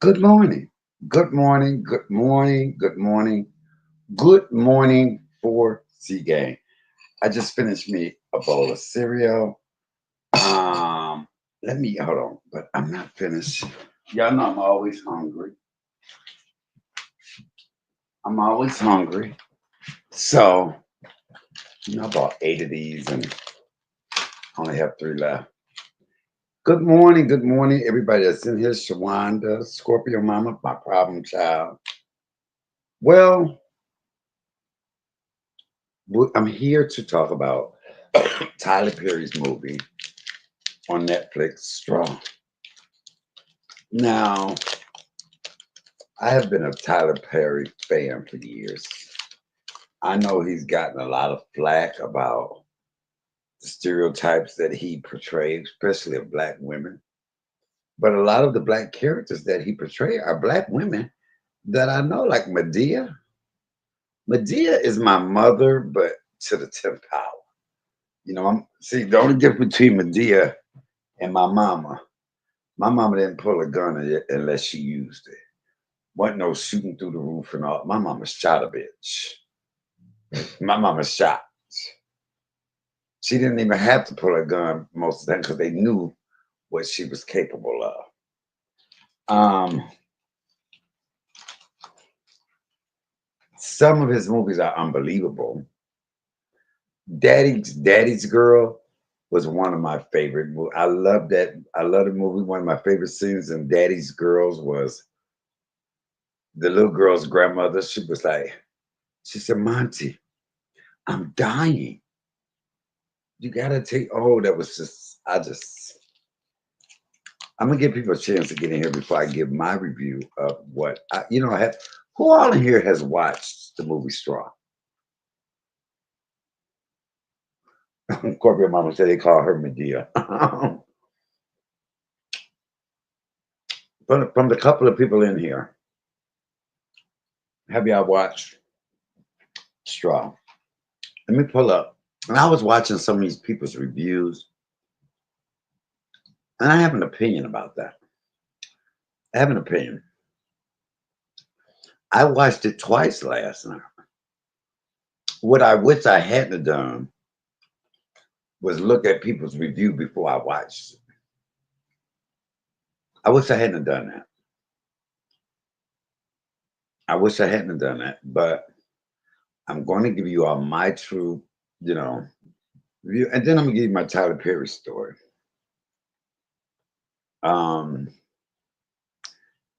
Good morning. Good morning. Good morning. Good morning. Good morning for C Gang. I just finished me a bowl of cereal. Let me hold on, but I'm not finished. Y'all know I'm always hungry. I'm always hungry. So, I bought 8 of these and only have 3 left. Good morning, everybody that's in here. Shawanda, Scorpio Mama, my problem child. Well, I'm here to talk about Tyler Perry's movie on Netflix, Straw. Now, I have been a Tyler Perry fan for years. I know he's gotten a lot of flack about the stereotypes that he portrayed, especially of black women. But a lot of the black characters that he portrayed are black women that I know, like Medea. Medea is my mother, but to the 10th power. I'm see the only difference between Medea and my mama didn't pull a gun unless she used it. Wasn't no shooting through the roof and all. My mama shot a bitch. My mama shot. She didn't even have to pull a gun most of the time because they knew what she was capable of. Um, some of his movies are unbelievable. Daddy's Girl was one of my favorite movies. I love that. I love the movie. One of my favorite scenes in Daddy's Girls was the little girl's grandmother. She said, Monty, I'm dying. You gotta take. Oh, that was just. I'm gonna give people a chance to get in here before I give my review of what I have. Who all in here has watched the movie Straw? Corporate Mama said they call her Medea. From the couple of people in here, have y'all watched Straw? Let me pull up. And I was watching some of these people's reviews, and I have an opinion about that. I have an opinion. I watched it twice last night. What I wish I hadn't done was look at people's review before I watched it. I wish I hadn't done that. I wish I hadn't done that, but I'm going to give you all my true, you know, review, and then I'm gonna give you my Tyler Perry story. Um,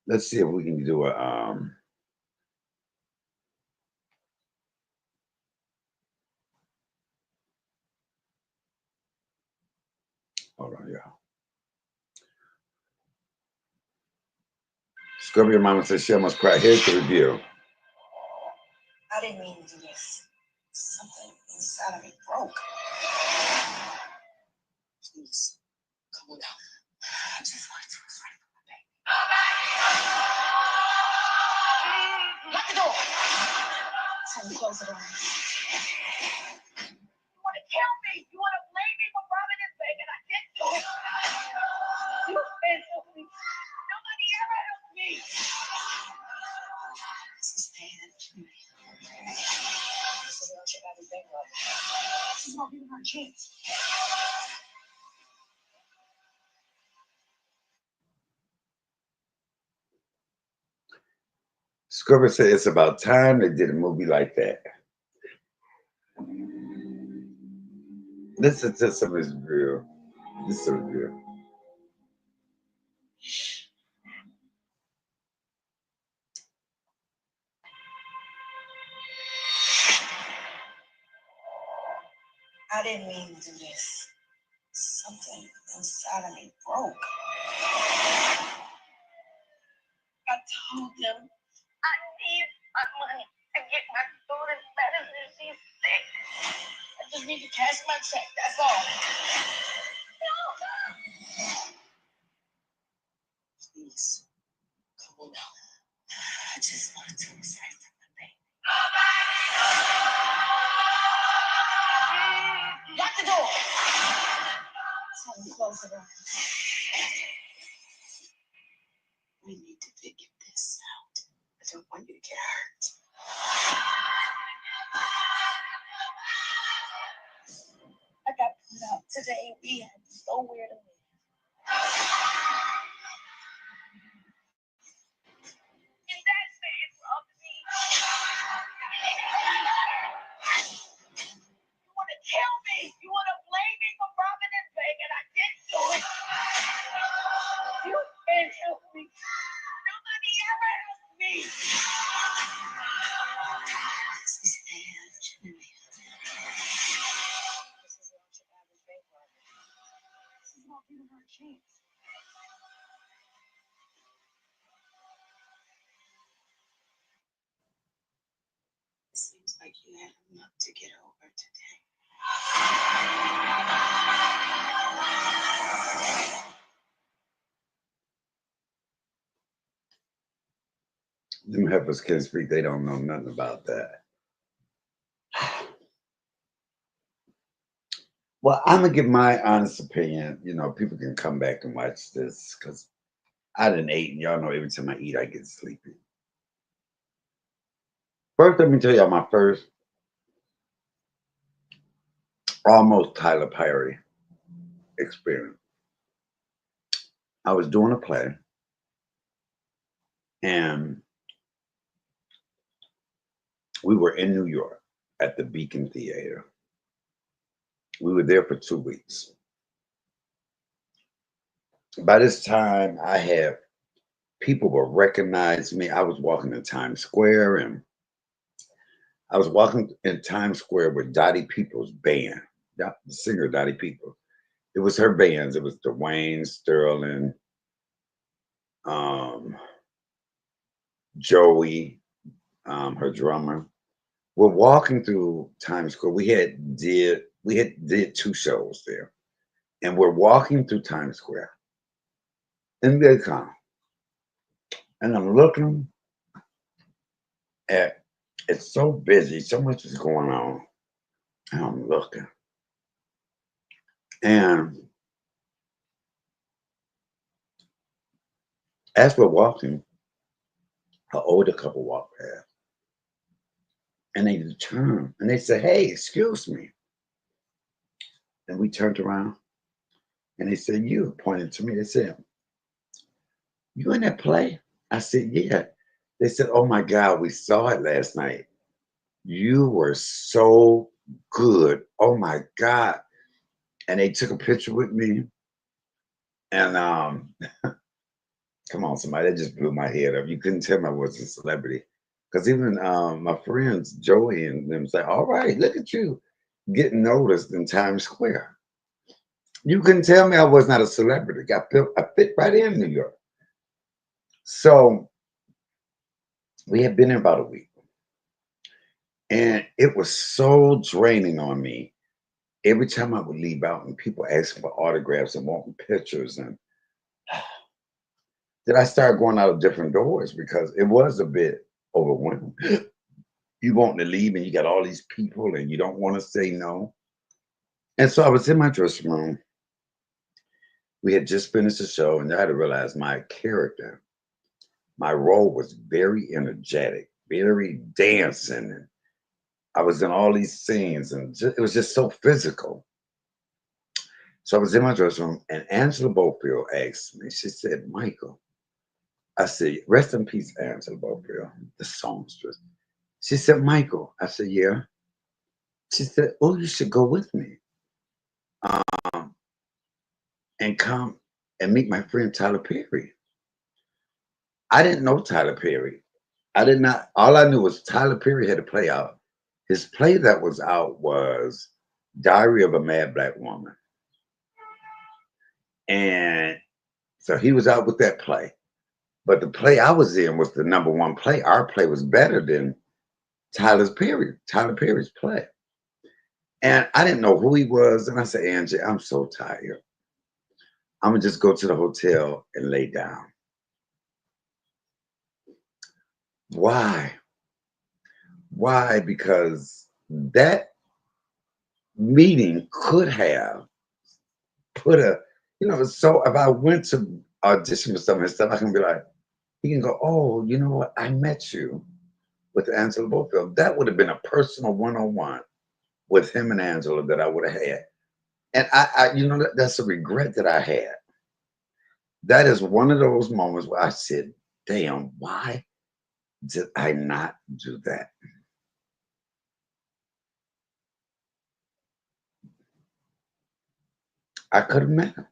let's see if we can do a. Hold on, y'all. Scrubby your mama says she almost cried. Here's the review. I didn't mean to do this. Something inside of me broke. Please, come on down. I just want to fight for my baby. Lock the door. Tell me close the door. You want to kill me? You want to blame me for robbing this bank, and I didn't do it. You can't help me. Nobody ever helped me. This is pain and opportunity. So they don't check out this bank rob. This is not giving her a chance. Scrubber said it's about time they did a movie like that. Listen to some of his real. This is real. I didn't mean to do this. Something inside of me broke. I told them I need my money to get my daughter's medicine. She's sick. I just need to cash my check. That's all. No. Please, come on now. I just want to do what's right for my baby. Lock the door. Tell me close the door. We need to pick Today we had somewhere to live. Is that sad of me? You want to kill me? You want to blame me for robbing and begging? I didn't do it. You can't help me. Nobody ever helped me. This is Ange. This is not your average bank robbery. This is not giving her a chance. It seems like you had enough to get over today. Them heifers can't speak. They don't know nothing about that. Well, I'm gonna give my honest opinion. You know, people can come back and watch this because I didn't eat, and y'all know every time I eat, I get sleepy. First, let me tell y'all my first almost Tyler Perry experience. I was doing a play, and we were in New York at the Beacon Theater. We were there for 2 weeks. By this time, I had people were recognizing me. I was walking in Times Square, and I was walking in Times Square with Dottie Peoples' band, the singer Dottie Peoples. It was her bands. It was Dwayne Sterling, um, Joey, her drummer. We're walking through Times Square. We had did 2 shows there, and we're walking through Times Square. And they come, and I'm looking at. It's so busy. So much is going on. And I'm looking, and as we're walking, an older couple walked past, and they turned and they said, "Hey, excuse me." And we turned around, and they said, "You," pointed to me. They said, "You in that play?" I said, "Yeah." They said, "Oh my God, we saw it last night. You were so good. Oh my God." And they took a picture with me. And come on, somebody, that just blew my head up. You couldn't tell me I was a celebrity. Because even my friends, Joey and them, say, "All right, look at you getting noticed in Times Square." You couldn't tell me I was not a celebrity. I fit right in New York. So we had been there about a week. And it was so draining on me. Every time I would leave out and people asking for autographs and wanting pictures, and then I started going out of different doors because it was a bit overwhelming. You wanting to leave and you got all these people and you don't want to say no. And so I was in my dressing room. We had just finished the show, and I had to realize my character, my role was very energetic, very dancing, and I was in all these scenes, and it was just so physical. So I was in my dressing room, and Angela Bofield asked me. She said, "Michael," I said, "Rest in peace, Angela Bofield, the songstress." She said, "Michael," I said, "Yeah." She said, "Oh, you should go with me, um, and come and meet my friend Tyler Perry." I didn't know Tyler Perry. I did not. All I knew was Tyler Perry had a play out. His play that was out was Diary of a Mad Black Woman, and so he was out with that play. But the play I was in was the number one play. Our play was better than Tyler Perry's play. And I didn't know who he was. And I said, "Angie, I'm so tired. I'm gonna just go to the hotel and lay down." Why? Why? Because that meeting could have put so if I went to audition for some of his stuff, I can be like, he can go, "Oh, you know what? I met you with Angela Bofield." That would have been a personal one-on-one with him and Angela that I would have had. And you know, that's a regret that I had. That is one of those moments where I said, damn, why did I not do that? I could have met him.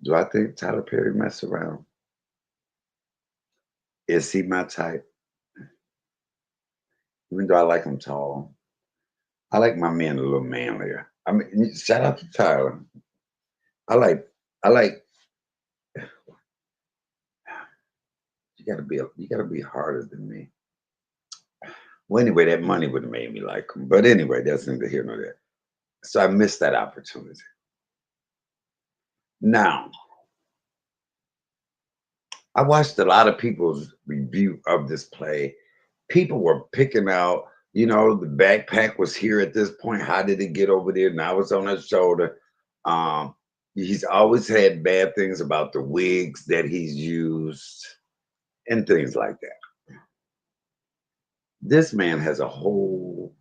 Do I think Tyler Perry mess around? Is he my type? Even though I like him tall, I like my men a little manlier. I mean, shout out to Tyler. I like, I like. You gotta be harder than me. Well, anyway, that money would have made me like him. But anyway, that's neither here nor there. So I missed that opportunity. Now, I watched a lot of people's review of this play. People were picking out, you know, the backpack was here at this point. How did it get over there? Now it's on his shoulder. Um, he's always had bad things about the wigs that he's used and things like that. This man has a whole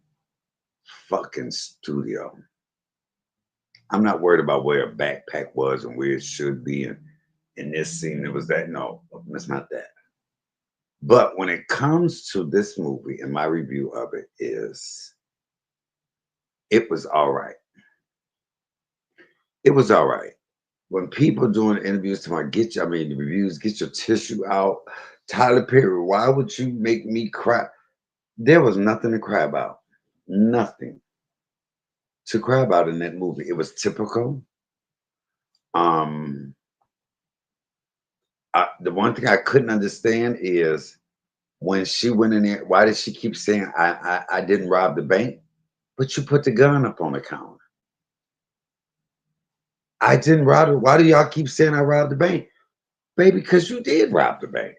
fucking studio. I'm not worried about where a backpack was and where it should be. And in this scene, it was that. No, it's not that. But when it comes to this movie, and my review of it is, it was all right. It was all right. When people doing interviews to my I mean the reviews, get your tissue out. Tyler Perry, why would you make me cry? There was nothing to cry about. Nothing to cry about in that movie. It was typical. Um, the one thing I couldn't understand is when she went in there, why did she keep saying I didn't rob the bank? But you put the gun up on the counter. I didn't rob it. Why do y'all keep saying I robbed the bank? Baby, because you did rob the bank.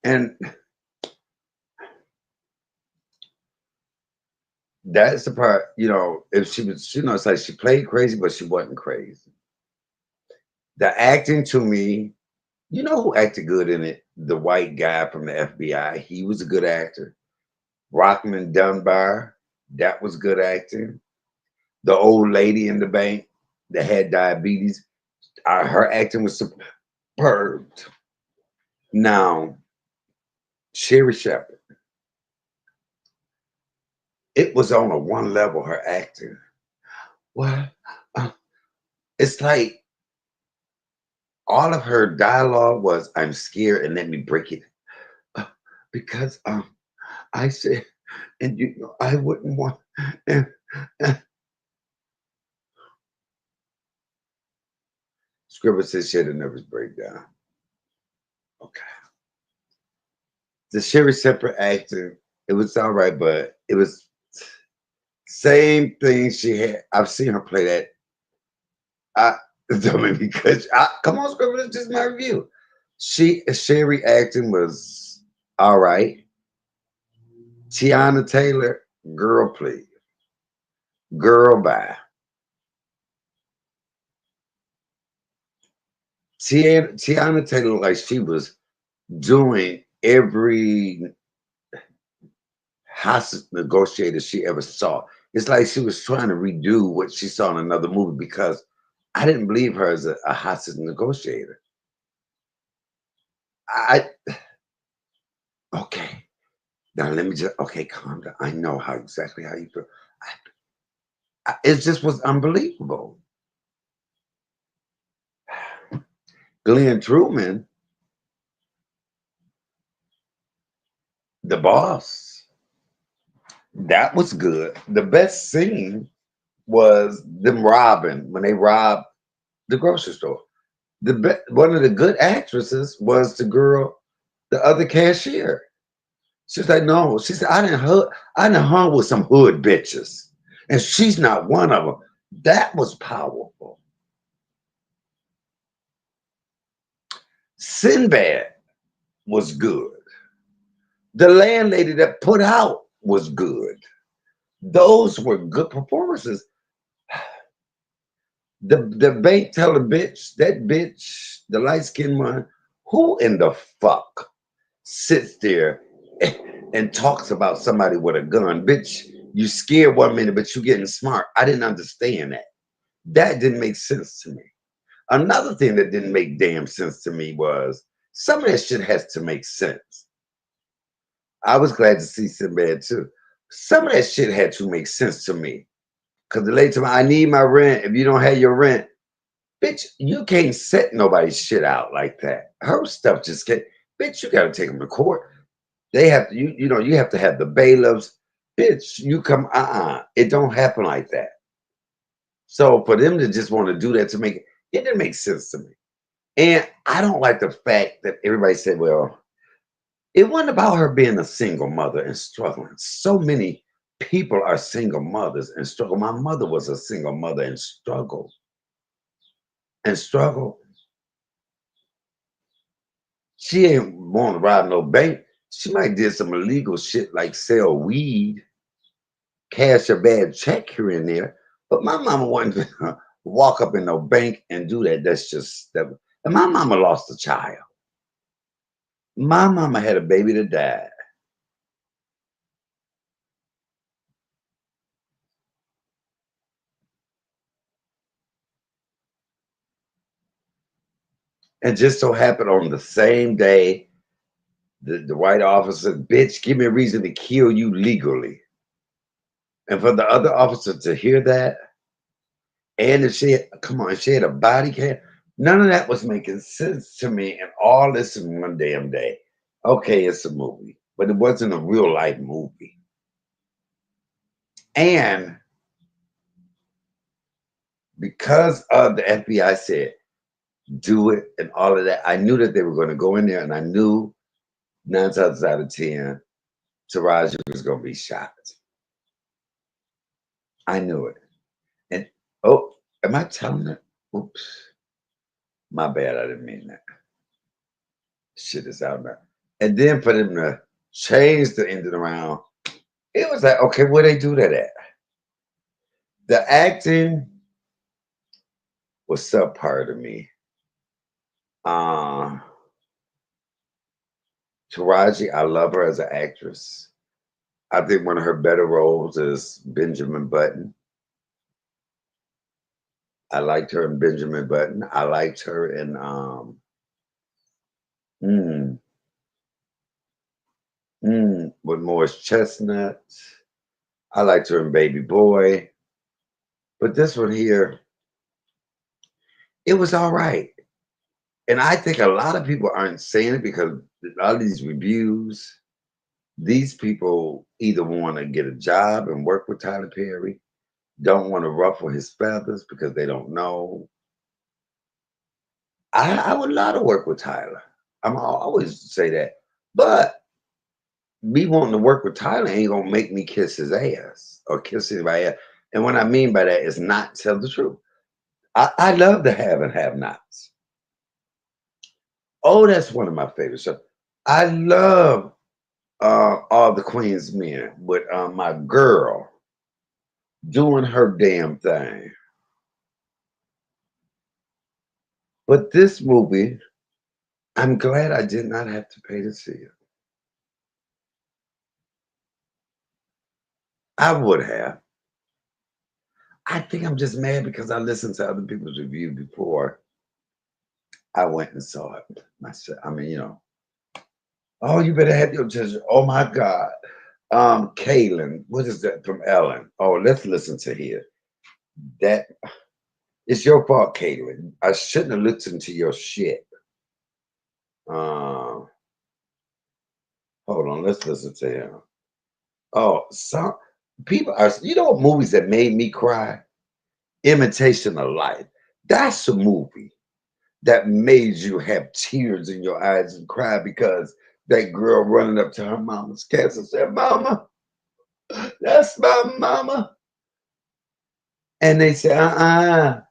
And that's the part, you know, if she was, you know, it's like she played crazy, but she wasn't crazy. The acting to me, you know who acted good in it? The white guy from the FBI. He was a good actor. Rockman Dunbar, that was good acting. The old lady in the bank that had diabetes, her acting was superb. Now, SherriShepherd, it was on a one level, her acting. What? Uh, it's like all of her dialogue was, I'm scared and let me break it. Uh, because I said, and you know, I wouldn't want, and, uh, Scribble says she had a nervous breakdown. Okay. The Sherry Separate acting, it was all right, but it was same thing she had. I've seen her play that. I don't make me cut. Come on, Scribble, it's just my review. Sherry acting was all right. TeyanaTaylor, girl, please. Girl, bye. TeyanaTaylor, like she was doing every hostage negotiator she ever saw. It's like she was trying to redo what she saw in another movie because I didn't believe her as a hostage negotiator. I okay. Now let me just okay, calm down. I know how exactly how you feel. It just was unbelievable. Glenn Truman, the boss, that was good. The best scene was them robbing when they robbed the grocery store. One of the good actresses was the girl, the other cashier. She's like, no, she said, I done hung with some hood bitches, and she's not one of them. That was powerful. Sinbad was good. The landlady that put out was good. Those were good performances. The bank teller bitch, that bitch, the light skinned one, who in the fuck sits there and talks about somebody with a gun. Bitch, you scared 1 minute, but you getting smart. I didn't understand that. That didn't make sense to me. Another thing that didn't make damn sense to me was some of that shit has to make sense. I was glad to see Sinbad too. Some of that shit had to make sense to me. Cause the lady told me, I need my rent. If you don't have your rent, bitch, you can't set nobody's shit out like that. Her stuff just can't. Bitch, you gotta take them to court. They have to, you have to have the bailiffs. Bitch, you come, it don't happen like that. So for them to just want to do that to make it didn't make sense to me. And I don't like the fact that everybody said, well, it wasn't about her being a single mother and struggling. So many people are single mothers and struggle. My mother was a single mother and struggled and struggled. She ain't want to rob no bank. She might did some illegal shit like sell weed, cash a bad check here and there. But my mama wanted to walk up in no bank and do that. That's just that. And my mama lost a child. My mama had a baby that died. And just so happened on the same day, the white officer, bitch, give me a reason to kill you legally. And for the other officer to hear that, and if she had, come on, if she had a body cam, none of that was making sense to me. And all this in one damn day. Okay, it's a movie, but it wasn't a real life movie. And because of the FBI said, do it and all of that, I knew that they were going to go in there, and I knew 9 times out of 10, Taraji was going to be shot. I knew it. And oh, am I telling it? Oops. My bad. I didn't mean that. Shit is out now. And then for them to change the ending around, it was like, okay, where they do that at? The acting was subpar to me. Uh Taraji, I love her as an actress. I think one of her better roles is Benjamin Button. I liked her in Benjamin Button. I liked her in mm, with Morris Chestnut. I liked her in Baby Boy. But this one here, it was all right. And I think a lot of people aren't saying it because a lot of these reviews, these people either want to get a job and work with Tyler Perry, don't want to ruffle his feathers because they don't know. I would love to work with Tyler. I always say that. But me wanting to work with Tyler ain't gonna make me kiss his ass or kiss anybody ass. And what I mean by that is not tell the truth. I love the have and have nots. Oh, that's one of my favorite shows. I love All the Queen's Men with my girl doing her damn thing. But this movie, I'm glad I did not have to pay to see it. I would have. I think I'm just mad because I listened to other people's review before I went and saw it myself. I mean, oh, you better have your judge. Oh my God. Kaylin, what is that from Ellen? Oh, let's listen to here. That it's your fault, Kaylin. I shouldn't have listened to your shit. Uh, hold on, let's listen to him. Oh, some people are, what movies that made me cry? Imitation of Life. That's a movie that made you have tears in your eyes and cry because that girl running up to her mama's castle said, Mama, that's my mama. And they said,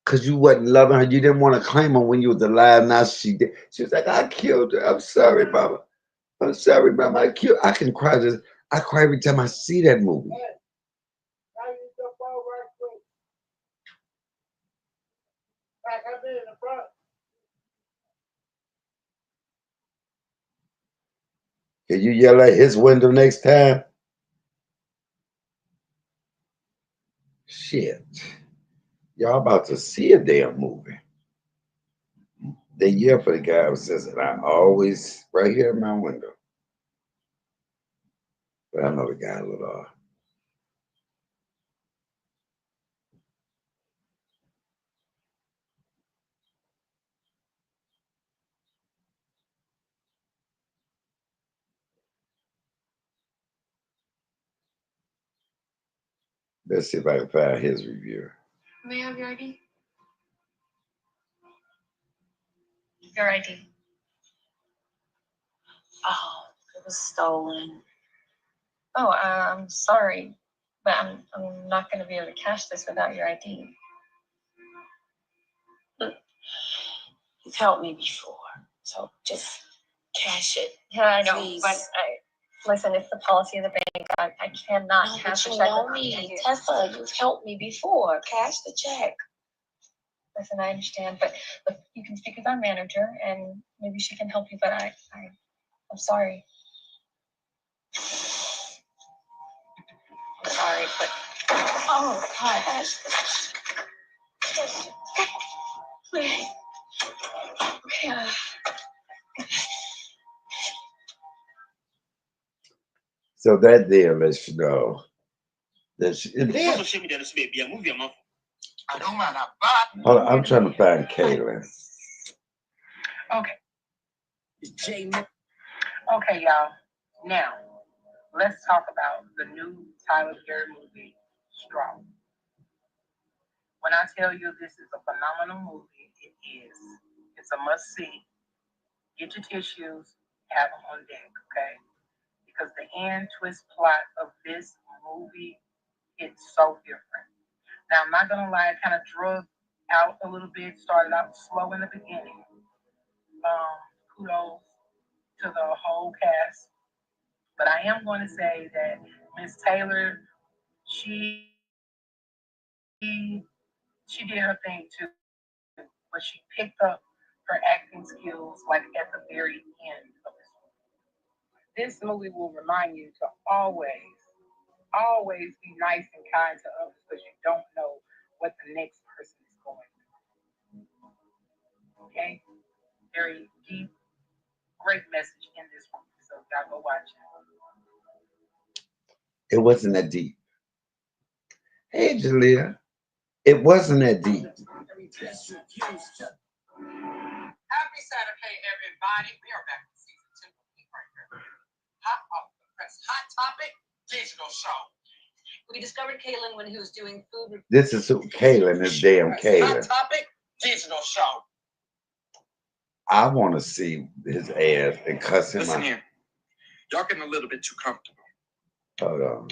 because you wasn't loving her. You didn't want to claim her when you was alive. Now she did. She was like, I killed her. I'm sorry, mama. I'm sorry, mama. I can cry just I cry every time I see that movie. Can you yell at his window next time? Shit. Y'all about to see a damn movie. They yell for the guy who says it. I always right here in my window. But I know the guy a little off. Let's see if I can find his review. May I have your ID? Your ID. Oh, it was stolen. Oh, I'm sorry, but I'm not going to be able to cash this without your ID. Look, you've helped me before, so just cash it. Yeah, I know, please. But listen, it's the policy of the bank. I cannot cash a check. You know me, Tessa. You've helped me before. Cash the check. Listen, I understand, but look, you can speak with our manager, and maybe she can help you. But I'm sorry. I'm sorry, but oh gosh, please. Okay. So that there lets you know that hold on, I'm trying to find Kaylin. Okay. Okay, y'all. Now, let's talk about the new Tyler Perry movie, Straw. When I tell you this is a phenomenal movie, it is. It's a must-see. Get your tissues, have them on deck, okay? Because the end twist plot of this movie, it's so different. Now, I'm not going to lie, it kind of drug out a little bit, started out slow in the beginning. Kudos to the whole cast. But I am going to say that Miss Taylor, she she did her thing too, but she picked up her acting skills like at the very end of this movie. This movie will remind you to always be nice and kind to others because you don't know what the next person is going through. Okay? Very deep, great message in this movie. So y'all go watch it. It wasn't that deep. Hey, Jalea. It wasn't that deep. Happy Saturday, everybody. We are back with season 2 right here. Hot off the press. Hot topic, digital show. We discovered Kaylin when he was doing food. This is who Kaylin is. Damn Kaylin. Hot topic, digital show. I want to see his ass and cuss him Listen out. here. Y'all getting a little bit too comfortable. Hold on.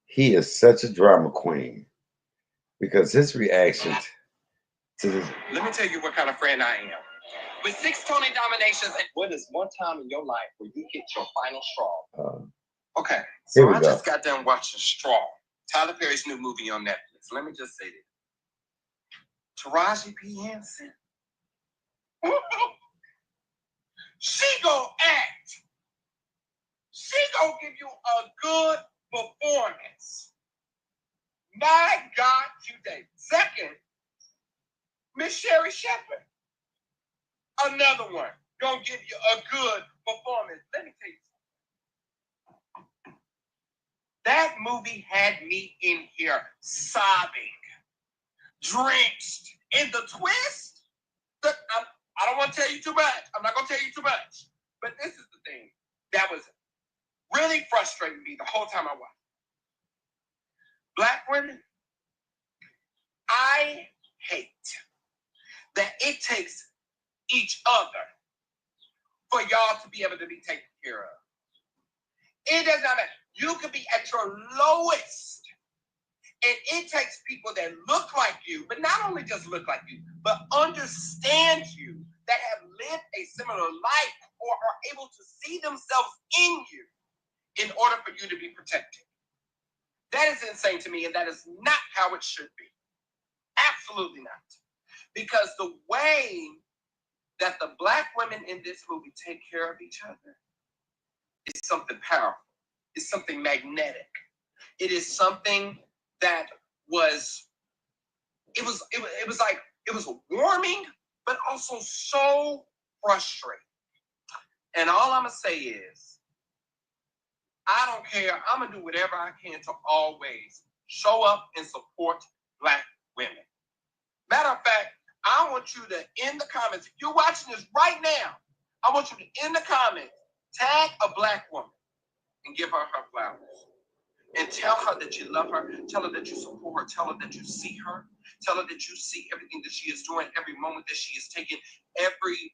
He is such a drama queen because his reaction to this. Let me tell you what kind of friend I am. With 6 Tony nominations, and what is one time in your life where you hit your final straw? Okay, so Here we I go. just got done watching Straw, Tyler Perry's new movie on Netflix. Let me just say this. Taraji P. Henson. She gon' act. She gon' give you a good performance. My God, today. Second, Miss SherriShepherd. Another one. Gonna give you a good performance. Let me tell you something. That movie had me in here sobbing, drenched in the twist. Look, I don't want to tell you too much. I'm not going to tell you too much. But this is the thing that was really frustrating me the whole time I watched. Black women, I hate that it takes each other for y'all to be able to be taken care of. It does not matter. You could be at your lowest, and it takes people that look like you, but not only just look like you, but understand you, that have lived a similar life or are able to see themselves in you in order for you to be protected. That is insane to me, and that is not how it should be. Absolutely not. Because the way that the black women in this movie take care of each other is something powerful. It's something magnetic. It is something that was warming, but also so frustrating. And all I'm gonna say is, I don't care. I'm gonna do whatever I can to always show up and support black women. Matter of fact, I want you to, in the comments, if you're watching this right now, I want you to, in the comments, tag a black woman and give her her flowers. And tell her that you love her. Tell her that you support her. Tell her that you see her. Tell her that you see everything that she is doing, every moment that she is taking, every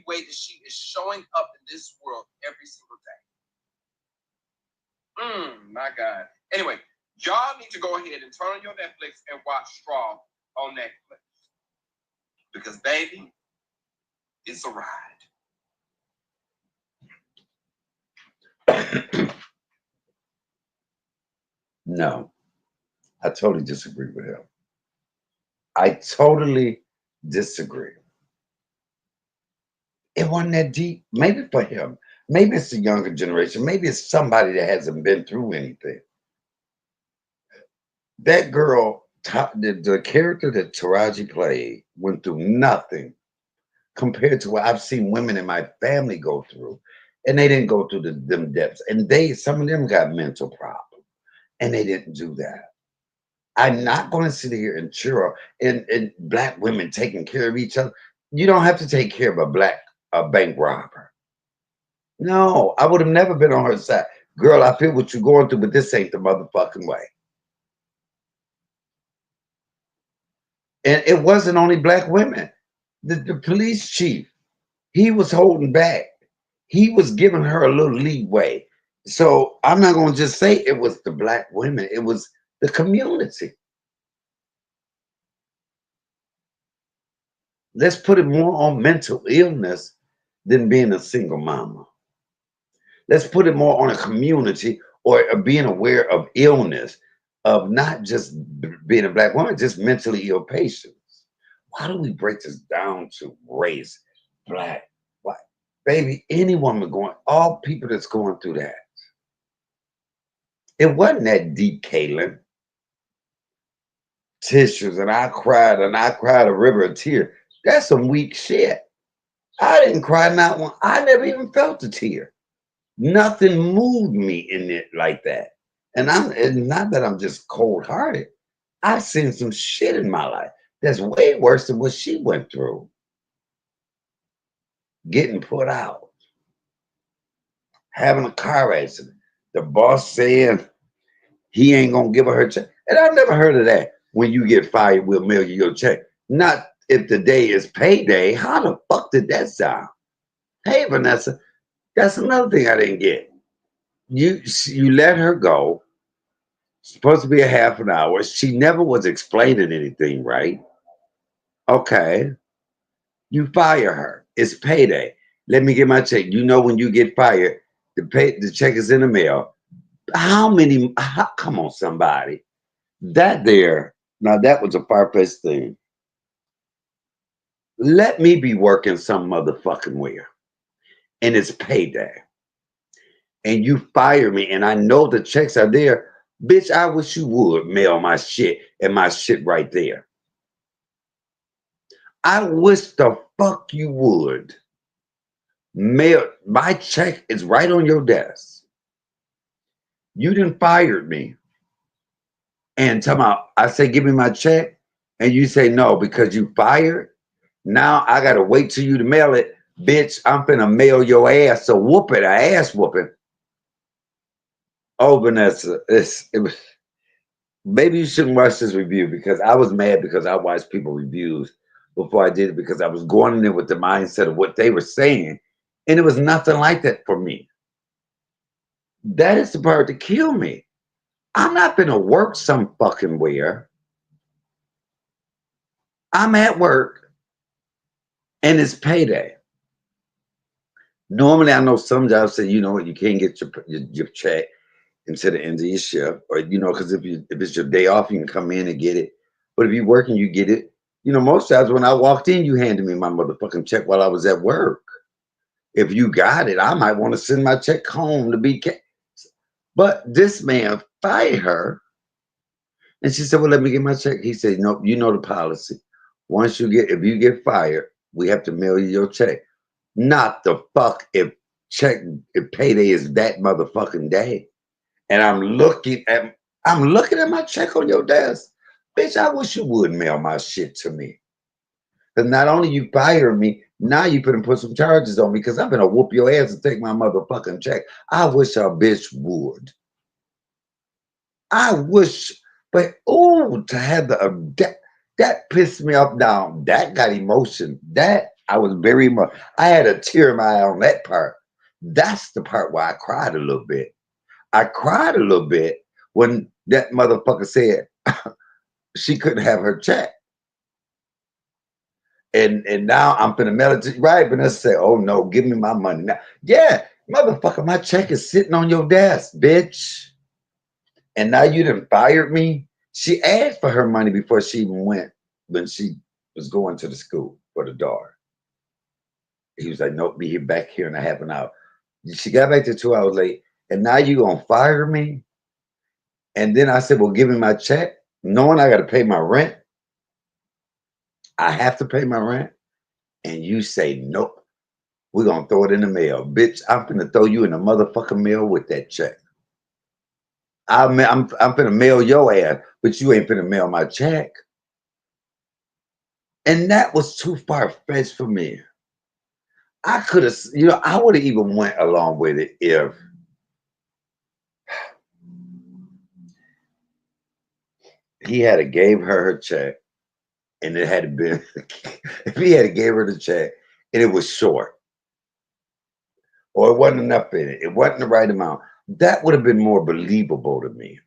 way that she is showing up in this world every single day. My God. Anyway, y'all need to go ahead and turn on your Netflix and watch Straw on Netflix. Because, baby, it's a ride. No, I totally disagree with him. I totally disagree. It wasn't that deep. Maybe for him. Maybe it's the younger generation. Maybe it's somebody that hasn't been through anything. That girl, the character that Taraji played, went through nothing compared to what I've seen women in my family go through. And they didn't go through them depths. And some of them got mental problems. And they didn't do that. I'm not going to sit here and cheer and black women taking care of each other. You don't have to take care of a bank robber. No, I would have never been on her side. Girl, I feel what you're going through, but this ain't the motherfucking way. And it wasn't only black women. The police chief, he was holding back. He was giving her a little leeway. So I'm not going to just say it was the black women. It was the community. Let's put it more on mental illness than being a single mama. Let's put it more on a community or being aware of illness, of not just being a black woman, just mentally ill patients. Why do we break this down to race, black, white? Baby, any woman all people that's going through that. It wasn't that deep, Kaylin. Tissues, and I cried a river of tears. That's some weak shit. I didn't cry not one. I never even felt a tear. Nothing moved me in it like that. And it's not that I'm just cold-hearted. I've seen some shit in my life that's way worse than what she went through. Getting put out. Having a car accident. The boss saying he ain't gonna give her check. And I've never heard of that. When you get fired, we'll mail you your check. Not if the day is payday. How the fuck did that sound? Hey, Vanessa, that's another thing I didn't get. You let her go. Supposed to be a half an hour. She never was explaining anything, right? Okay. You fire her. It's payday. Let me get my check. You know when you get fired, the check is in the mail. Come on, somebody. That was a far-fetched thing. Let me be working some motherfucking where. And it's payday. And you fire me and I know the checks are there. Bitch, I wish you would mail my shit and my shit right there. I wish the fuck you would. Mail my check is right on your desk. You done fired me. And I say, give me my check. And you say no because you fired. Now I gotta wait till you to mail it. Bitch, I'm finna mail your ass a whooping, an ass whooping. Oh, Vanessa, maybe you shouldn't watch this review because I was mad because I watched people reviews before I did it because I was going in there with the mindset of what they were saying. And it was nothing like that for me. That is the part to kill me. I'm not gonna work some fucking where. I'm at work and it's payday. Normally, I know some jobs say, you know what, you can't get your check until the end of your shift, or because if it's your day off, you can come in and get it. But if you're working, you get it You know, most times when I walked in, you handed me my motherfucking check while I was at work. If you got it, I might want to send my check home to be. But this man fired her, and she said, "Well, let me get my check." He said, "No, you know the policy. Once you get, if you get fired, we have to mail you your check. Not the fuck if payday is that motherfucking day." And I'm looking at my check on your desk. Bitch, I wish you would mail my shit to me. Because not only you fired me, now you put some charges on me because I'm gonna whoop your ass and take my motherfucking check. I wish a bitch would. I wish, but oh, to have that pissed me off down. That got emotion. That I was very much. I had a tear in my eye on that part. That's the part where I cried a little bit. I cried a little bit when that motherfucker said she couldn't have her check. And now I'm finna mail it to you. Right, but let's say, oh no, give me my money now. Yeah, motherfucker, my check is sitting on your desk, bitch. And now you done fired me. She asked for her money before she even went when she was going to the school for the daughter. He was like, nope, be here back here in a half an hour. She got back there 2 hours late, and now you gonna fire me? And then I said, well, give me my check, knowing I gotta pay my rent. I have to pay my rent. And you say, nope, we're gonna throw it in the mail. Bitch, I'm finna throw you in the motherfucking mail with that check. I'm finna mail your ass, but you ain't finna mail my check. And that was too far fetched for me. I could have, I would have even went along with it if he had a gave her her check and it had been, if he had gave her the check and it was short or it wasn't enough in it, it wasn't the right amount. That would have been more believable to me.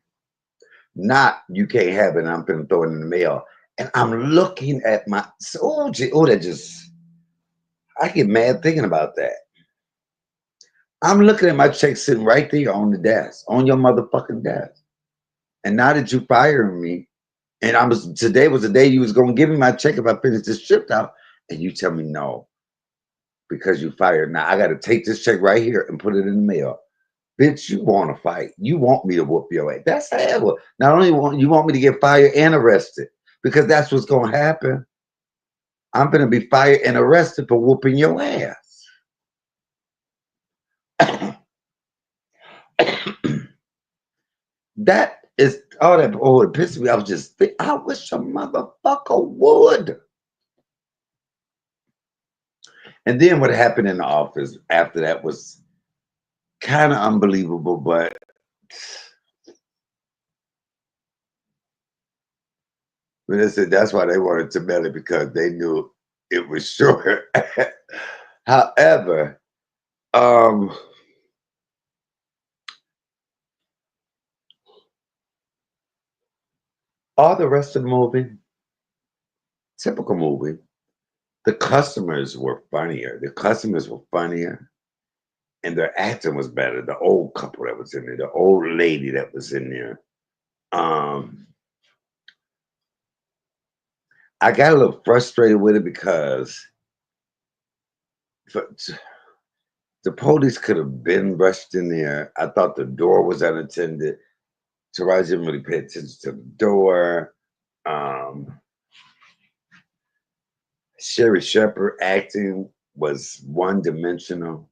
Not you can't have it. And I'm gonna throw it in the mail, and I'm looking at my that just I get mad thinking about that. I'm looking at my check sitting right there on the desk, on your motherfucking desk. And now that you firing me, and today was the day you was gonna give me my check if I finished this shift out, and you tell me no because you fired. Now I got to take this check right here and put it in the mail. Bitch, you want to fight? You want me to whoop your ass? That's how. Not only want me to get fired and arrested because that's what's gonna happen. I'm gonna be fired and arrested for whooping your ass. That is all that. Oh, it pissed me. I wish a motherfucker would. And then what happened in the office after that was kind of unbelievable, but they said that's why they wanted to mail it because they knew it was short. However, all the rest of the movie, typical movie, the customers were funnier. The customers were funnier, and their acting was better. The old couple that was in there, the old lady that was in there. I got a little frustrated with it because the police could have been rushed in there. I thought the door was unattended. Taraji didn't really pay attention to the door. SherriShepherd acting was one-dimensional,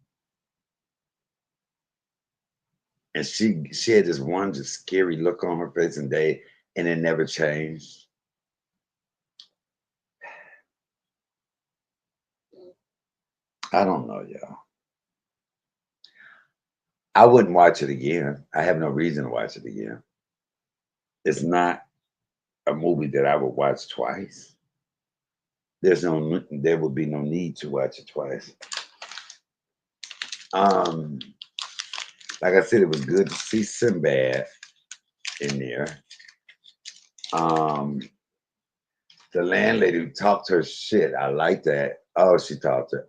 and she had this one just scary look on her face, and it never changed. I don't know, y'all. I wouldn't watch it again. I have no reason to watch it again. It's not a movie that I would watch twice. There would be no need to watch it twice. Like I said, it was good to see Sinbad in there. The landlady who talked her shit, I like that. Oh, she talked her.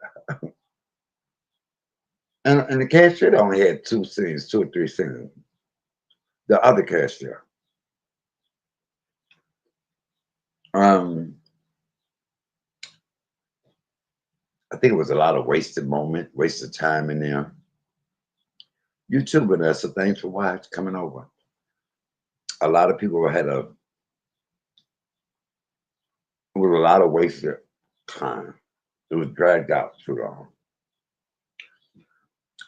And the cashier only had 2 or 3 scenes. The other cashier. I think it was a lot of wasted time in there. You too, Vanessa. Thanks for coming over. A lot of people had it was a lot of wasted time. It was dragged out too long.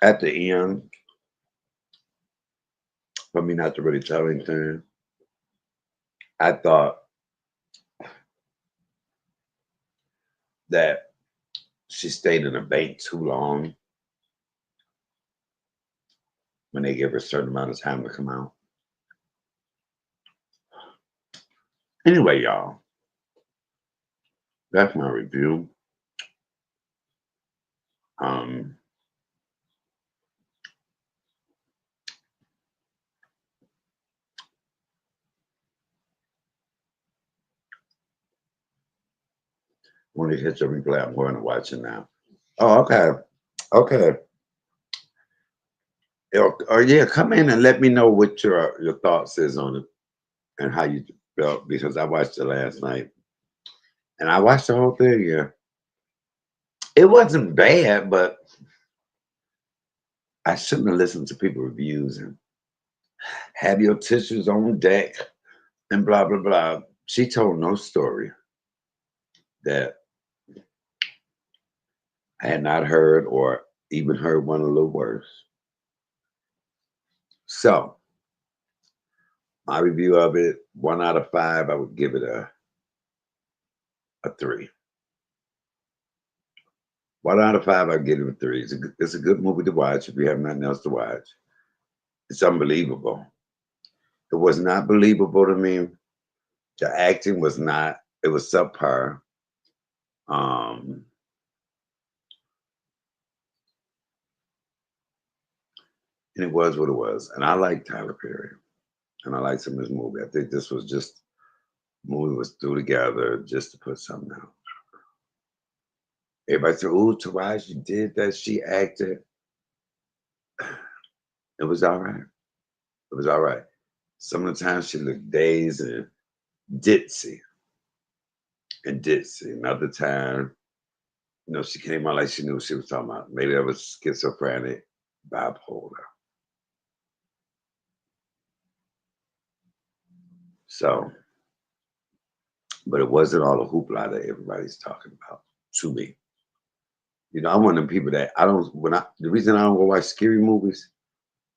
At the end, for me not to really tell anything, I thought that she stayed in the bank too long when they gave her a certain amount of time to come out. Anyway, y'all, that's my review. Um, when it hits a replay, I'm going to watch it now. Oh, okay. Okay. Oh, yeah, come in and let me know what your thoughts is on it and how you felt, because I watched it last night. And I watched the whole thing, yeah. It wasn't bad, but I shouldn't have listened to people's reviews and have your tissues on deck and blah, blah, blah. She told no story that I had not heard, or even heard one a little worse. So, my review of it, 1 out of 5, I would give it a 3. 1 out of 5, I'd give it a 3. It's a good movie to watch if you have nothing else to watch. It's unbelievable. It was not believable to me. The acting was not, it was subpar. Um, and it was what it was. And I like Tyler Perry. And I like some of his movie. I think this was just, movie was threw together just to put something out. Everybody said, "Ooh, Taraji did that. She acted." It was all right. It was all right. Some of the times she looked dazed and ditzy. Another time, she came out like she knew what she was talking about. Maybe that was schizophrenic, bipolar. So, but it wasn't all the hoopla that everybody's talking about to me. I'm one of them people that the reason I don't go watch scary movies,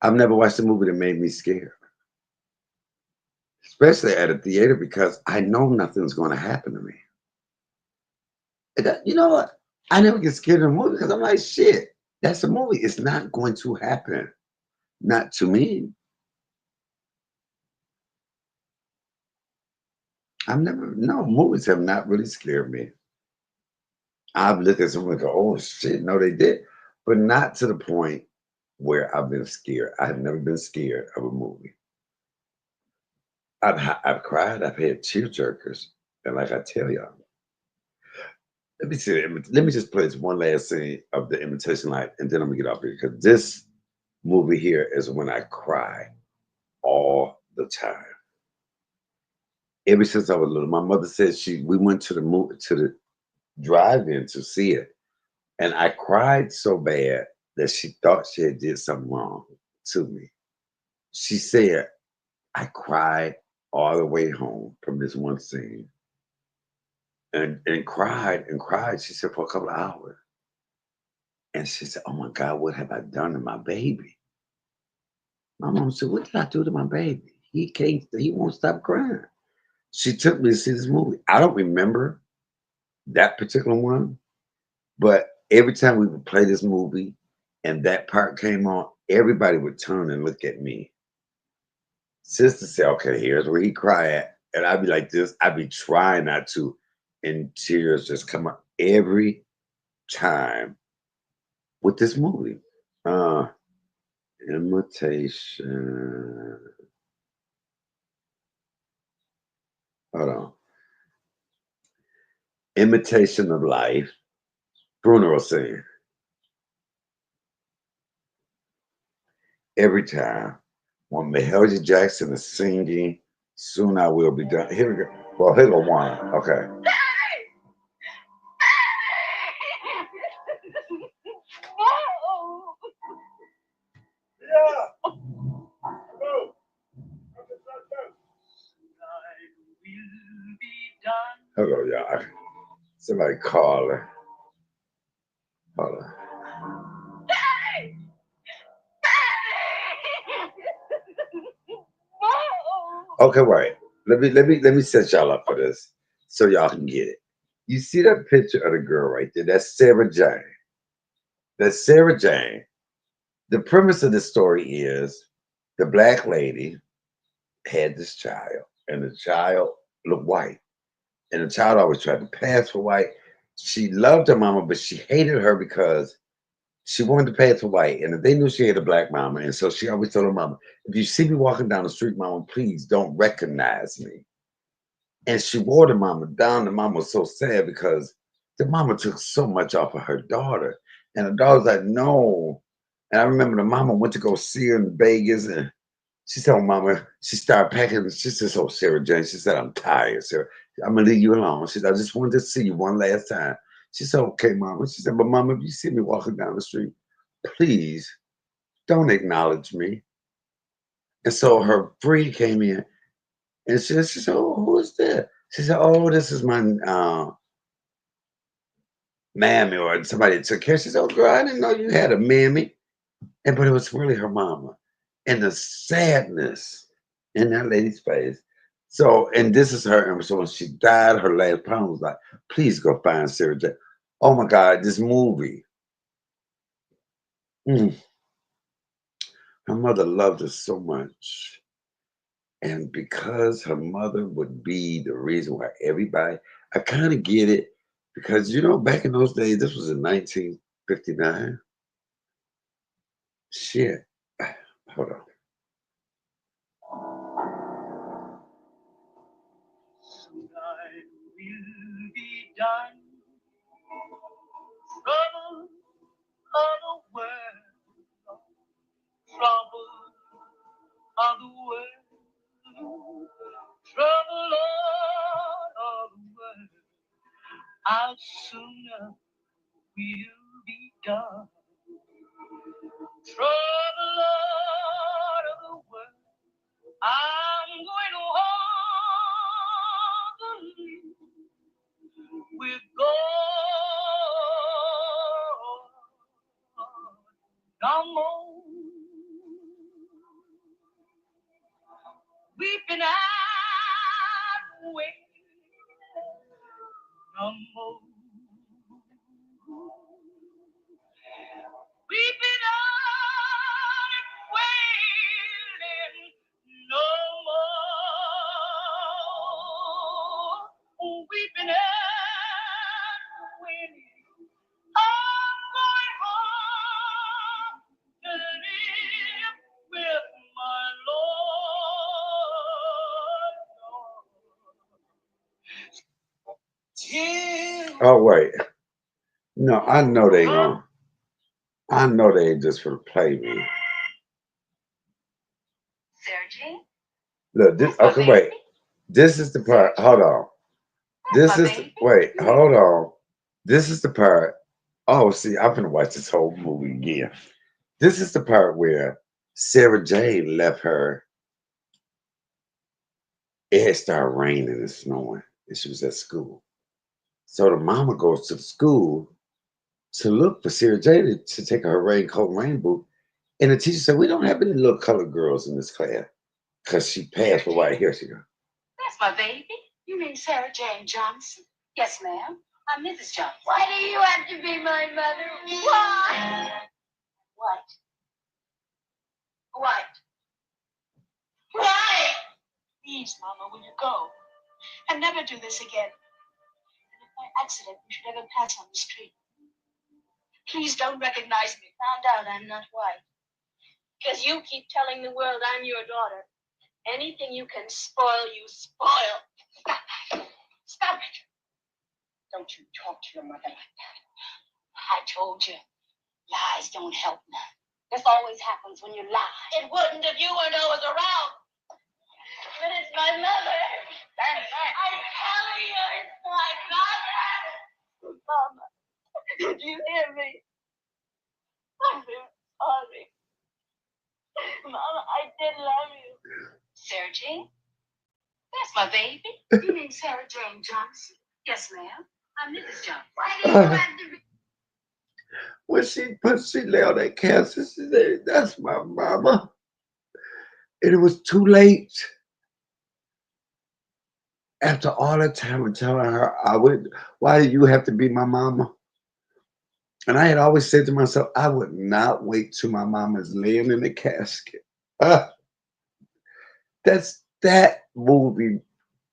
I've never watched a movie that made me scared. Especially at a theater, because I know nothing's going to happen to me. You know what? I never get scared of a movie because I'm like, shit, that's a movie. It's not going to happen. Not to me. No, movies have not really scared me. I've looked at someone and go, oh shit, no, they did. But not to the point where I've been scared. I have never been scared of a movie. I've cried, I've had tear jerkers. And like I tell y'all, let me see. Let me just play this one last scene of The Imitation Light, and then I'm gonna get off here, because this movie here is when I cry all the time. Ever since I was little, my mother said we went to the drive-in to see it, and I cried so bad that she thought she had did something wrong to me. She said I cried all the way home from this one scene, and cried and cried. She said for a couple of hours. And she said, "Oh my God, what have I done to my baby?" My mom said, "What did I do to my baby? He won't stop crying." She took me to see this movie. I don't remember that particular one, but every time we would play this movie and that part came on, everybody would turn and look at me. Sister said, "Okay, here's where he cry at." And I'd be like this. I'd be trying not to, and tears just come out every time with this movie. Imitation. Hold on. Imitation of Life. Funeral scene. Every time when Mahalia Jackson is singing, "Soon I Will Be Done." Here we go. Well, here go one. Okay. Somebody call her. Hold on. Okay, wait. Let me set y'all up for this so y'all can get it. You see that picture of the girl right there? That's Sarah Jane. That's Sarah Jane. The premise of the story is the black lady had this child, and the child looked white, and the child always tried to pass for white. She loved her mama, but she hated her because she wanted to pass for white, and they knew she had a black mama, and so she always told her mama, "If you see me walking down the street, mama, please don't recognize me." And she wore the mama down. The mama was so sad because the mama took so much off of her daughter, and the daughter was like, "No." And I remember the mama went to go see her in Vegas, and she said, "Oh, mama," she started packing. She said, "Oh, Sarah Jane," she said, "I'm tired, Sarah. I'm gonna leave you alone." She said, "I just wanted to see you one last time." She said, "Okay, mama." She said, "But mama, if you see me walking down the street, please don't acknowledge me." And so her friend came in, and she said, "Oh, who is that?" She said, "Oh, this is my mammy or somebody that took care." She said, "Oh, girl, I didn't know you had a mammy." And but it was really her mama. And the sadness in that lady's face. So, and this is her. And so when she died, her last poem was like, "Please go find Sarah Jane." Oh my God, this movie. Mm, her mother loved her so much. And because her mother would be the reason why everybody, I kind of get it. Because, back in those days, this was in 1959. Shit. Hold on. Tonight will be done. Trouble of the world. Trouble of the world. Trouble of the world. How sooner will be done. Trouble of the world. I'm going to walk the lead with God. No more weeping and waiting. No more weeping and wailing. No more weeping and wailing. I'm going home to live with my Lord. Oh wait, no, I know they gonna. I know they ain't just for to play me. Sergi? Look, this. Okay, wait. This is the part. Hold on. This is wait. Hold on. This is the part. Oh, see, I'm gonna watch this whole movie again. This is the part where Sarah Jane left her. It had started raining and snowing, and she was at school. So the mama goes to the school to look for Sarah Jane to take her raincoat and rain boot. And the teacher said, "We don't have any little colored girls in this class because she passed for white." Here she goes. That's my baby. You mean Sarah Jane Johnson? Yes, ma'am. I'm Mrs. Johnson. Why do you have to be my mother? Why? What? What? Why? Please, Mama, will you go? And never do this again. And if by accident you should ever pass on the street, please don't recognize me. Found out I'm not white. Because you keep telling the world I'm your daughter. Anything you can spoil, you spoil. Stop it. Don't you talk to your mother like that. I told you, lies don't help none. This always happens when you lie. It wouldn't if you weren't always around. But it's my mother. Stand back. I'm telling you, it's my mother. Mama, did you hear me? I'm sorry. Mama, I did love you. Sarah Jane? That's my baby. You mean Sarah Jane Johnson? Yes, ma'am. I knew this job. Why did you have to? When she lay on that casket, she said, "That's my mama." And it was too late. After all that time of telling her, why do you have to be my mama? And I had always said to myself, I would not wait till my mama's laying in the casket. Uh, that movie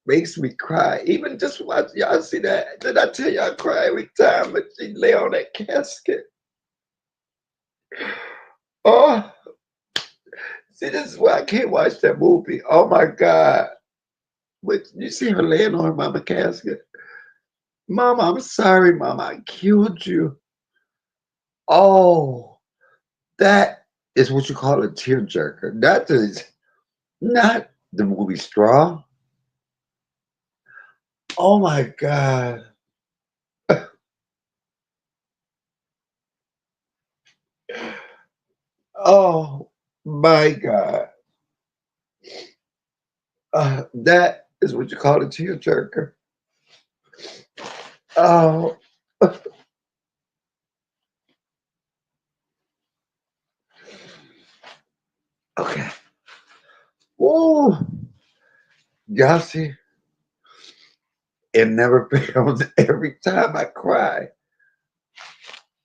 makes me cry. Even just watch y'all see that. Did I tell you I cry every time that she lay on that casket? Oh, see, this is why I can't watch that movie. Oh my God. But you see her laying on her mama casket. Mama, I'm sorry, Mama, I killed you. Oh, that is what you call a tearjerker. That is not the movie Straw. Oh my God. Oh my God. That is what you call a tearjerker. Oh, okay. Ooh, y'all see, it never fails every time I cry.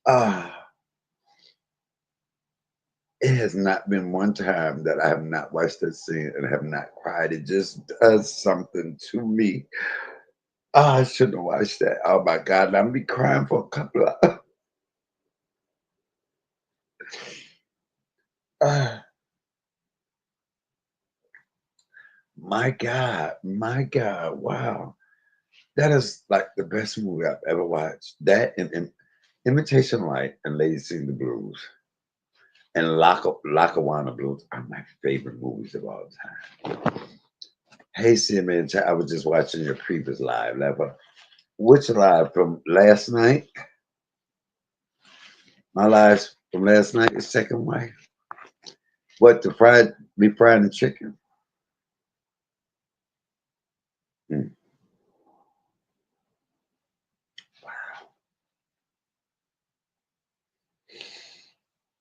Ah, it has not been one time that I have not watched that scene and have not cried. It just does something to me. Ah, I shouldn't have watched that. Oh my God, I'm be crying for a couple of. Ah, my God, wow. That is like the best movie I've ever watched. That and Imitation Light and Lady Sing the Blues and Lackawanna Blues are my favorite movies of all time. Hey, man, I was just watching your previous live. Which live from last night? My live from last night, the second wife. What, the be frying the chicken? Mm.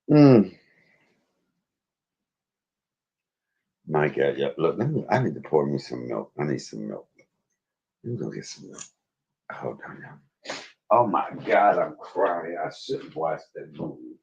Mm. My God, yeah. Look, I need to pour me some milk. I need some milk. Let me go get some milk. Hold on, y'all. Oh my God, I'm crying. I shouldn't watch that movie.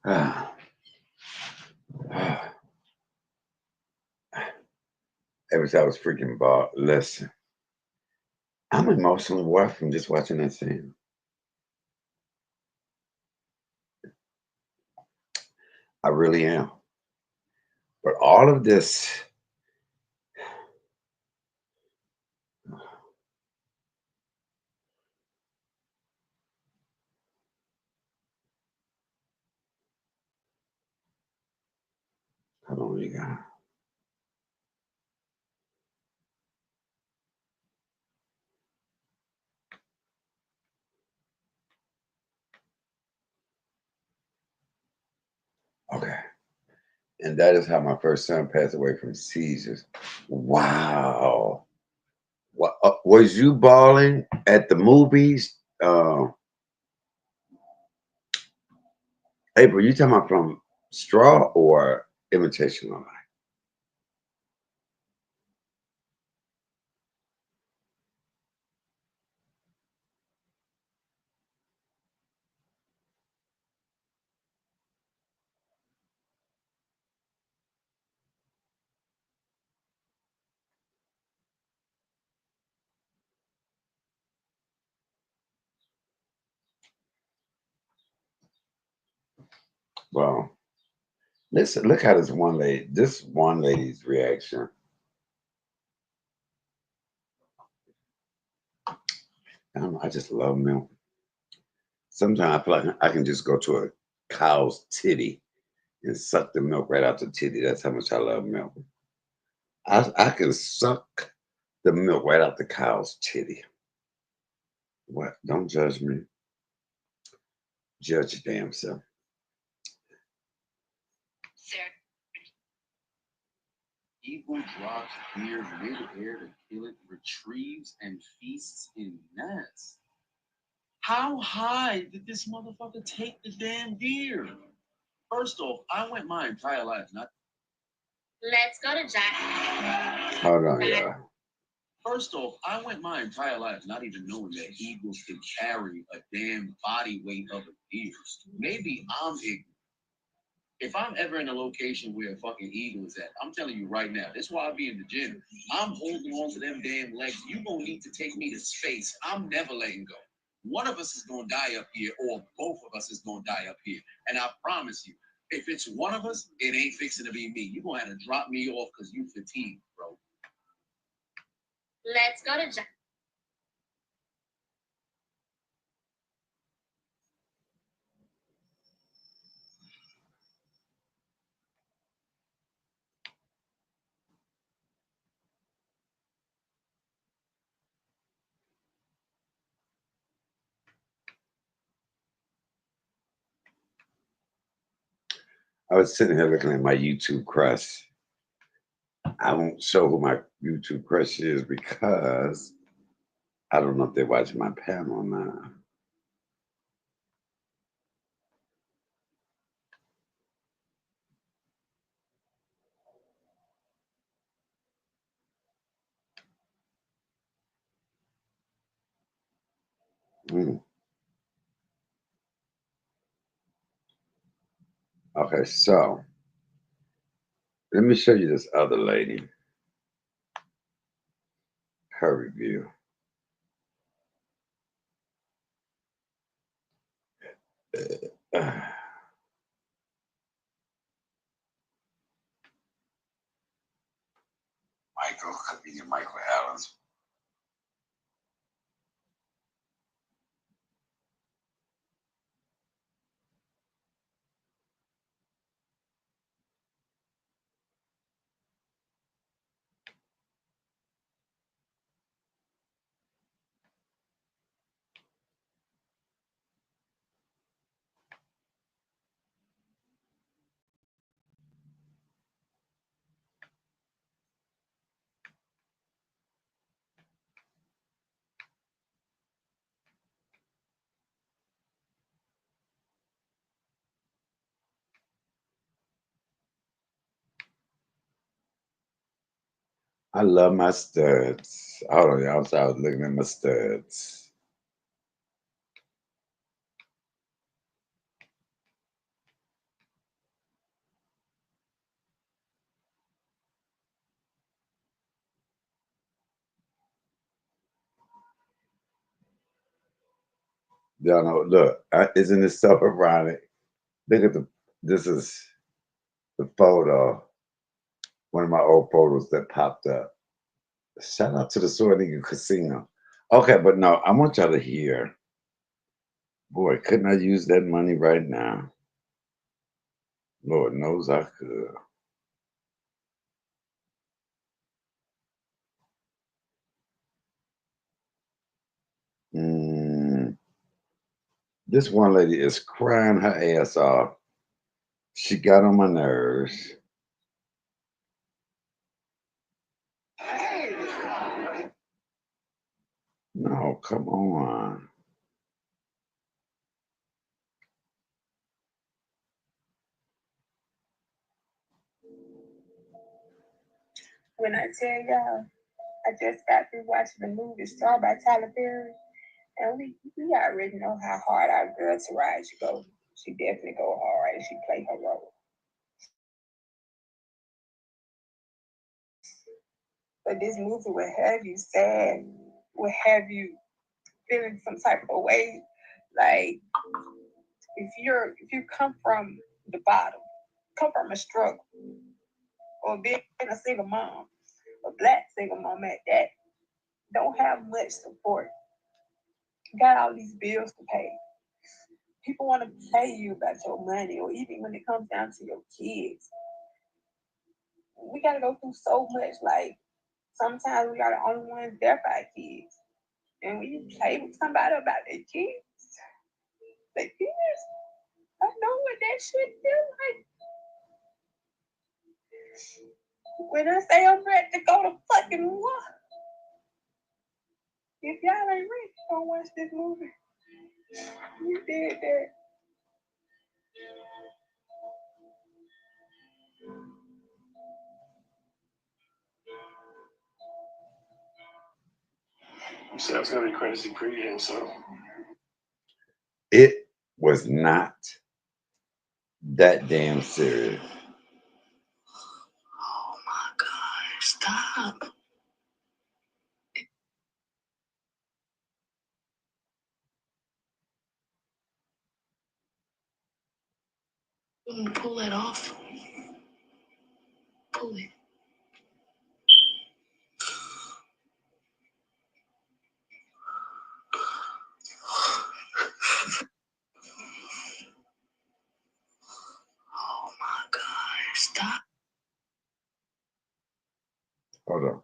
Ah, ah. Ever since I was freaking bald, listen, I'm emotionally wet from just watching that scene. I really am. But all of this, hold on, you got. Okay. And that is how my first son passed away from seizures. Wow. What, was you bawling at the movies? April, you talking about from Straw or Imitation Life? Well, Listen, look at this one lady. This one lady's reaction. I don't know. I just love milk. Sometimes I feel like I can just go to a cow's titty and suck the milk right out the titty. That's how much I love milk. I can suck the milk right out the cow's titty. What? Don't judge me. Judge your damn self. Eagle drops deer mid-air to kill it, retrieves and feasts in nest. How high did this motherfucker take the damn deer? First off, I went my entire life not. Let's go to Jack. Hold on, y'all. First off, I went my entire life not even knowing that eagles can carry a damn body weight of a deer. Maybe I'm ignorant. If I'm ever in a location where a fucking eagle is at, I'm telling you right now, that's why I be in the gym. I'm holding on to them damn legs. You gonna need to take me to space. I'm never letting go. One of us is gonna die up here, or both of us is gonna die up here. And I promise you, if it's one of us, it ain't fixing to be me. You gonna have to drop me off because you fatigued, bro. Let's go to Jack. I was sitting here looking at my YouTube crush. I won't show who my YouTube crush is because I don't know if they're watching my panel or not. Mm. Okay, so let me show you this other lady, her review. Michael, comedian Michael Allen's. I love my studs. Hold on, y'all. So I was looking at my studs. Y'all know, look, isn't this so ironic? Look at this is the photo, one of my old photos that popped up. Shout out to the Sword Eagle Casino. Okay, but no, I want y'all to hear. Boy, couldn't I use that money right now? Lord knows I could. Mm, this one lady is crying her ass off. She got on my nerves. No, come on. When I tell y'all, I just got through watching the movie Star by Tyler Perry, and we already know how hard our girl Taraji go. She definitely go hard and she play her role. But this movie will have you sad, will have you feeling some type of way. Like if you come from the bottom come from a struggle or being a single mom, a black single mom at that, don't have much support, got all these bills to pay. People want to pay you about your money, or even when it comes down to your kids. We got to go through so much. Like, sometimes we are the only ones there for our kids. And when you play with somebody about their kids, I know what that shit feel like. When I say I'm ready to go to fucking war, if y'all ain't ready, don't watch this movie. You did that. You said it's gonna be crazy pregame, so It was not that damn serious. Oh my God, stop. Pull it off. Pull it. Oh my God, stop. Hold on.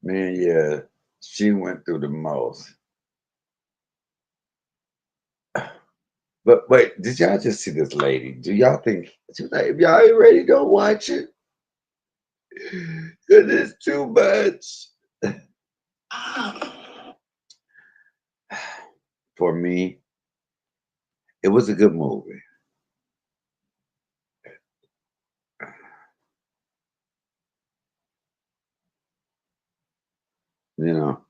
Man, yeah, she went through the most. But wait, did y'all just see this lady? Do y'all think she was like, if y'all ain't ready, don't watch it? Cause it's too much. Stop. For me, it was a good movie. You know,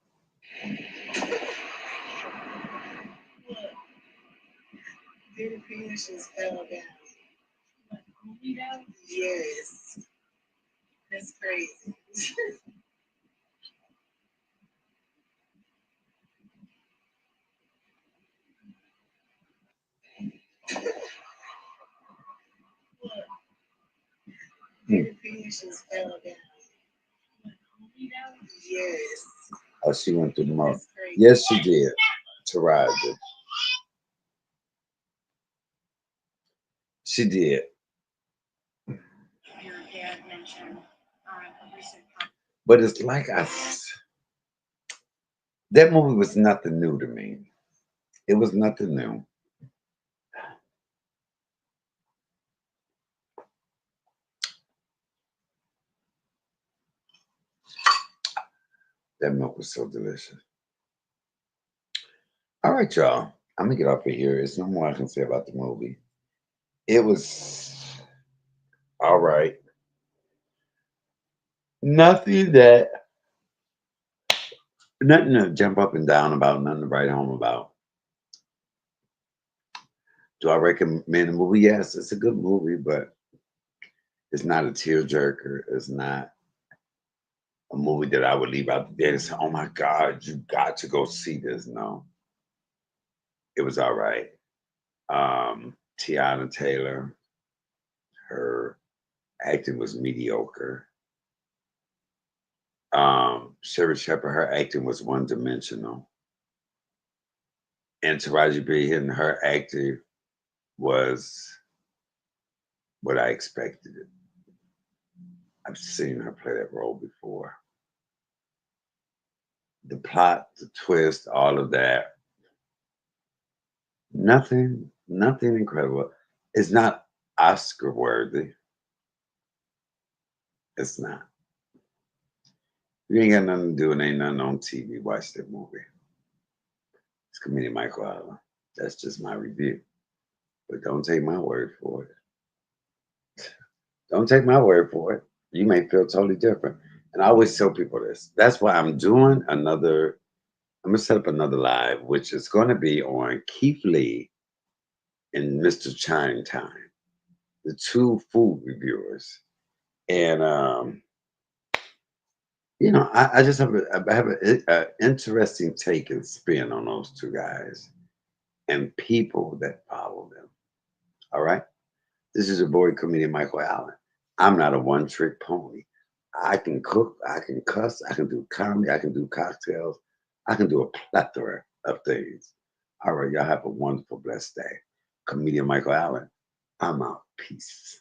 Diddy Phoenix fell down. Yes. That's crazy. Diddy Phoenix fell down. Yes. oh, she went through the most. That's crazy. Yes, she did. Taraji. She did. Your dad mentioned a recent But it's like that movie was nothing new to me. It was nothing new. That milk was so delicious. All right, y'all. I'm gonna get off of here. There's no more I can say about the movie. It was all right. Nothing that, nothing to jump up and down about, nothing to write home about. Do I recommend the movie? Yes, it's a good movie, but it's not a tearjerker. It's not a movie that I would leave out the theater and say, "Oh my God, you got to go see this." No, it was all right. TeyanaTaylor, her acting was mediocre. SherriShepherd, her acting was one dimensional. And Taraji B. Henson, her acting was what I expected it. I've seen her play that role before. The plot, the twist, all of that, nothing incredible. It's not Oscar worthy. It's not. If you ain't got nothing to do and ain't nothing on TV, watch that movie. It's comedian Michael Allen. That's just my review. But don't take my word for it. Don't take my word for it. You may feel totally different. And I always tell people this. That's why I'm doing another, I'm gonna set up another live, which is gonna be on Keith Lee and Mr. Chime Time, the two food reviewers. And I just have a interesting take and spin on those two guys. and people that follow them. All right? This is your boy, comedian Michael Allen. I'm not a one-trick pony. I can cook, I can cuss, I can do comedy, I can do cocktails, I can do a plethora of things. All right, y'all have a wonderful, blessed day. Comedian Michael Allen, I'm out. Peace.